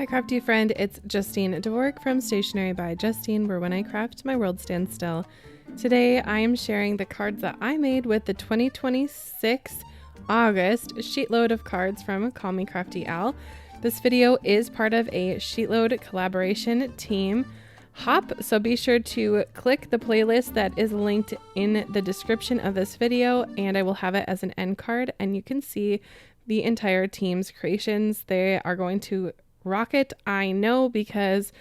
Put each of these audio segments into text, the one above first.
Hi crafty friend, it's Justine Dvorak from Stationery by Justine, where when I craft my world stands still. Today I am sharing the cards that I made with the 2026 August SheetLoad of Cards from Call Me Crafty Al. This video is part of a SheetLoad collaboration team hop, so be sure to click the playlist that is linked in the description of this video, and I will have it as an end card, and you can see the entire team's creations. They are going to rock it, I know, because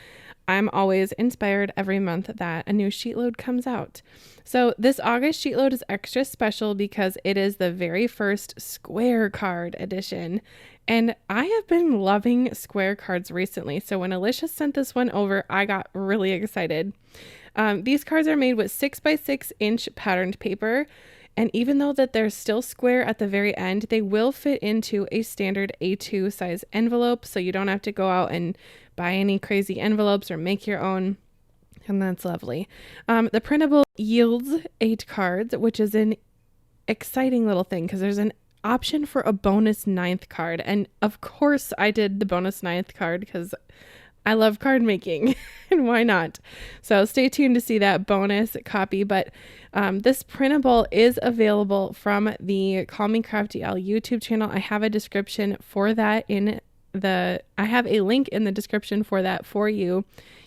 I'm always inspired every month that a new SheetLoad comes out. So this August SheetLoad is extra special because it is the very first square card edition. And I have been loving square cards recently. So when Alicia sent this one over, I got really excited. These cards are made with 6x6 inch patterned paper. And even though that they're still square at the very end, they will fit into a standard A2 size envelope. So you don't have to go out and buy any crazy envelopes or make your own. And that's lovely. The printable yields 8 cards, which is an exciting little thing because there's an option for a bonus 9th card. And of course I did the bonus 9th card because I love card making and why not? So stay tuned to see that bonus copy. But this printable is available from the Call Me Crafty Al YouTube channel. I have a description for that I have a link in the description for that for you.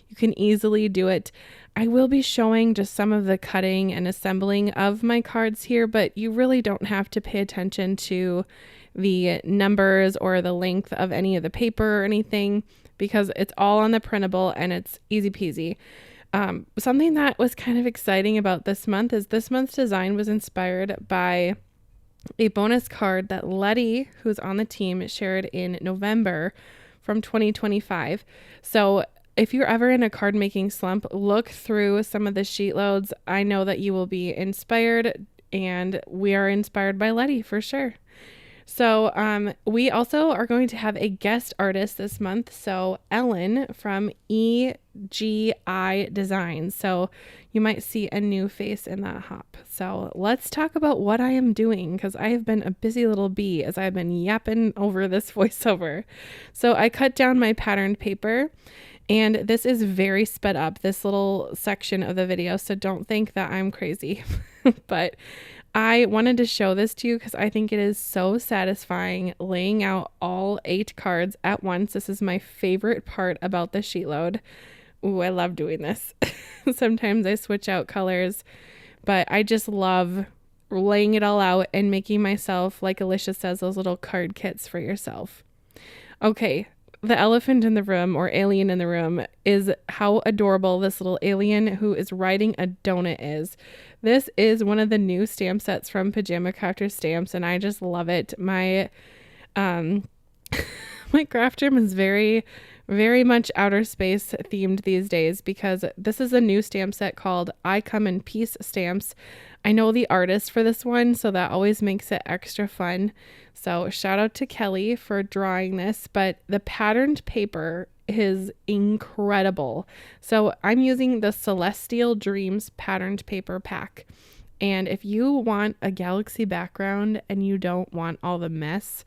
You can easily do it. I will be showing just some of the cutting and assembling of my cards here, but you really don't have to pay attention to the numbers or the length of any of the paper or anything because it's all on the printable and it's easy peasy. Something that was kind of exciting about this month is this month's design was inspired by a bonus card that Letty, who's on the team, shared in November from 2025. So if you're ever in a card making slump, look through some of the sheet loads. I know that you will be inspired, and we are inspired by Letty for sure. So we also are going to have a guest artist this month. So Ellen from EGI Designs. So you might see a new face in that hop. So let's talk about what I am doing because I have been a busy little bee as I've been yapping over this voiceover. So I cut down my patterned paper. And this is very sped up, this little section of the video, so don't think that I'm crazy. But I wanted to show this to you because I think it is so satisfying laying out all 8 cards at once. This is my favorite part about the SheetLoad. Ooh, I love doing this. Sometimes I switch out colors, but I just love laying it all out and making myself, like Alicia says, those little card kits for yourself. Okay. The elephant in the room, or alien in the room, is how adorable this little alien who is riding a donut is. This is one of the new stamp sets from Pajama Crafter Stamps, and I just love it. My my craft room is very, very much outer space themed these days because this is a new stamp set called I Come in Peace Stamps. I know the artist for this one, so that always makes it extra fun. So shout out to Kelly for drawing this, but the patterned paper is incredible. So I'm using the Celestial Dreams patterned paper pack. And if you want a galaxy background and you don't want all the mess,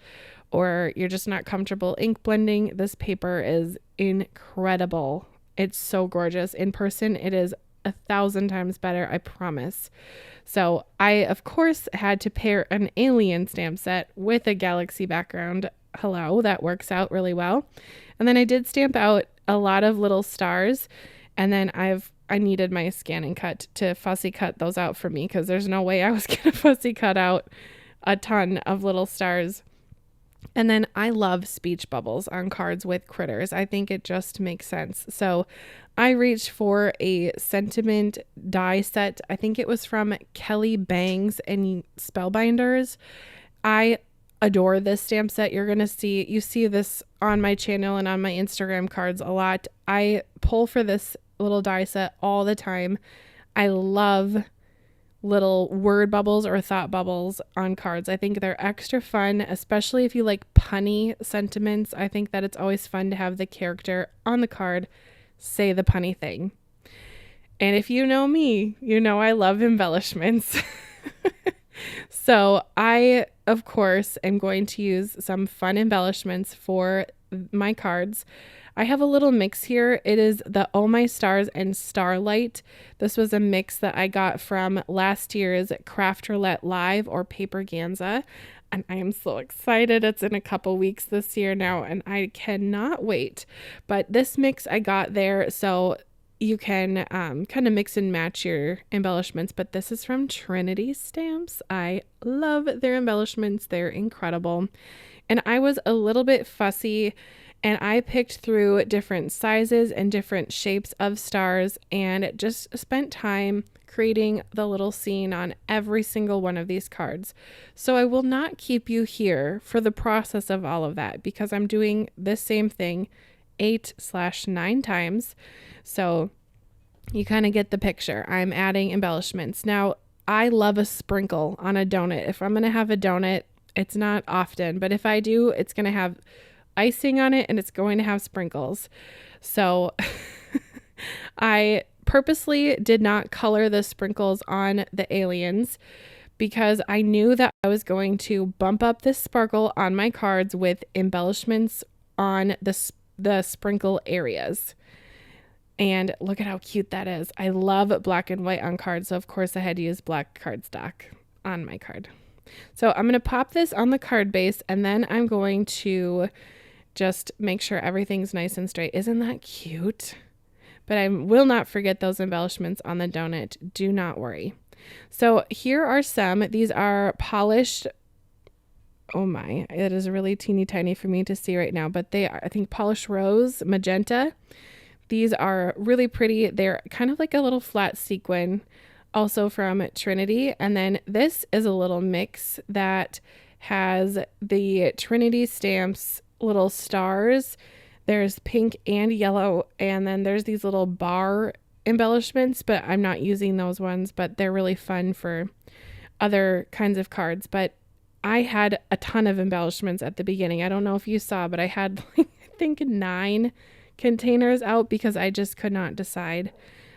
or you're just not comfortable ink blending, this paper is incredible. It's so gorgeous. In person, it is 1,000 times better, I promise. So I, of course, had to pair an alien stamp set with a galaxy background. Hello, that works out really well. And then I did stamp out a lot of little stars, and then I needed my scan and cut to fussy cut those out for me because there's no way I was going to fussy cut out a ton of little stars. And then I love speech bubbles on cards with critters. I think it just makes sense. So I reached for a sentiment die set. I think it was from Kelly Bangs and Spellbinders. I adore this stamp set. You see this on my channel and on my Instagram cards a lot. I pull for this little die set all the time. I love little word bubbles or thought bubbles on cards. I think they're extra fun, especially if you like punny sentiments. I think that it's always fun to have the character on the card say the punny thing. And if you know me, you know I love embellishments. So I, of course, am going to use some fun embellishments for my cards. I have a little mix here. It is the Oh My Stars and Starlight. This was a mix that I got from last year's Craft Roulette Live or Paper Ganza. And I am so excited. It's in a couple weeks this year now, and I cannot wait. But this mix I got there, so you can kind of mix and match your embellishments. But this is from Trinity Stamps. I love their embellishments. They're incredible. And I was a little bit fussy, and I picked through different sizes and different shapes of stars and just spent time creating the little scene on every single one of these cards. So I will not keep you here for the process of all of that because I'm doing this same thing 8/9 times. So you kind of get the picture. I'm adding embellishments. Now, I love a sprinkle on a donut. If I'm going to have a donut, it's not often, but if I do, it's going to have icing on it and it's going to have sprinkles. So I purposely did not color the sprinkles on the aliens because I knew that I was going to bump up this sparkle on my cards with embellishments on the sprinkle areas. And look at how cute that is. I love black and white on cards, so of course I had to use black cardstock on my card. So I'm going to pop this on the card base, and then I'm going to just make sure everything's nice and straight. Isn't that cute? But I will not forget those embellishments on the donut. Do not worry. So here are some. These are polished. Oh my, it is really teeny tiny for me to see right now, but they are, I think, polished rose, magenta. These are really pretty. They're kind of like a little flat sequin, also from Trinity. And then this is a little mix that has the Trinity Stamps little stars. There's pink and yellow, and then there's these little bar embellishments, but I'm not using those ones, but they're really fun for other kinds of cards. But I had a ton of embellishments at the beginning. I don't know if you saw, but I had like, I think 9 containers out because I just could not decide.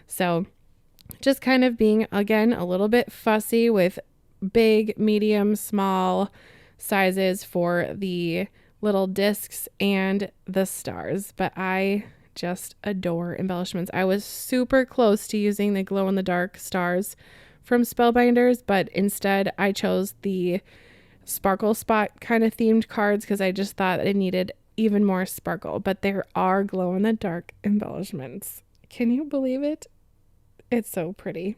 So just kind of being, again, a little bit fussy with big, medium, small sizes for the little discs and the stars, but I just adore embellishments. I was super close to using the glow-in-the-dark stars from Spellbinders, but instead I chose the sparkle spot kind of themed cards because I just thought it needed even more sparkle. But there are glow-in-the-dark embellishments. Can you believe it? It's so pretty.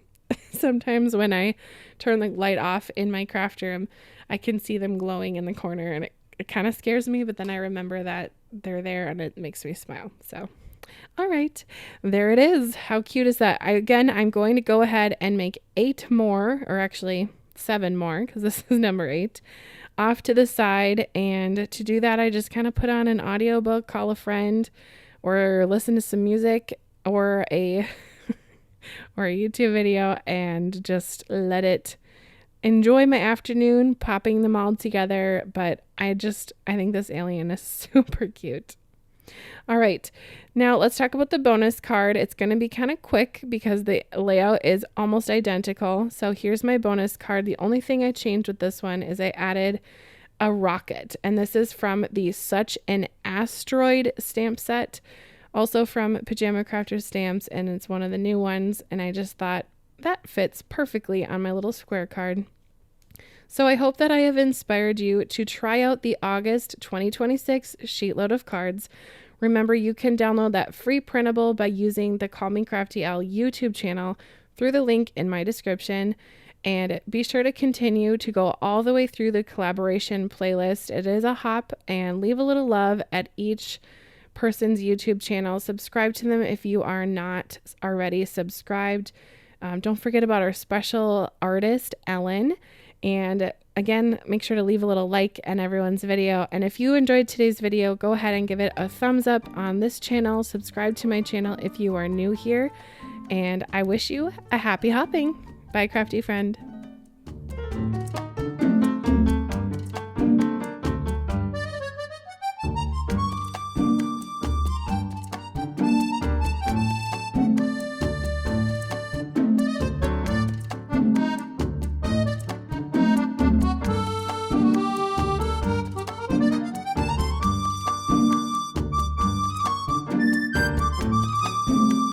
Sometimes when I turn the light off in my craft room, I can see them glowing in the corner, and it kind of scares me, but then I remember that they're there and it makes me smile. So, all right, there it is. How cute is that? I'm going to go ahead and make 8 more, or actually 7 more, because this is number 8, off to the side. And to do that, I just kind of put on an audiobook, call a friend, or listen to some music, or a or a YouTube video, and just let it enjoy my afternoon popping them all together. But I think this alien is super cute. All right, now let's talk about the bonus card. It's going to be kind of quick because the layout is almost identical. So here's my bonus card. The only thing I changed with this one is I added a rocket, and this is from the Such an Asteroid stamp set, also from Pajama Crafters Stamps, and it's one of the new ones, and I just thought that fits perfectly on my little square card. So I hope that I have inspired you to try out the August 2026 Sheetload of Cards. Remember, you can download that free printable by using the Call Me Crafty Al YouTube channel through the link in my description. And be sure to continue to go all the way through the collaboration playlist. It is a hop, and leave a little love at each person's YouTube channel. Subscribe to them if you are not already subscribed. Don't forget about our special artist, Ellen. And again, make sure to leave a little like on everyone's video. And if you enjoyed today's video, go ahead and give it a thumbs up on this channel. Subscribe to my channel if you are new here. And I wish you a happy hopping. Bye, crafty friend.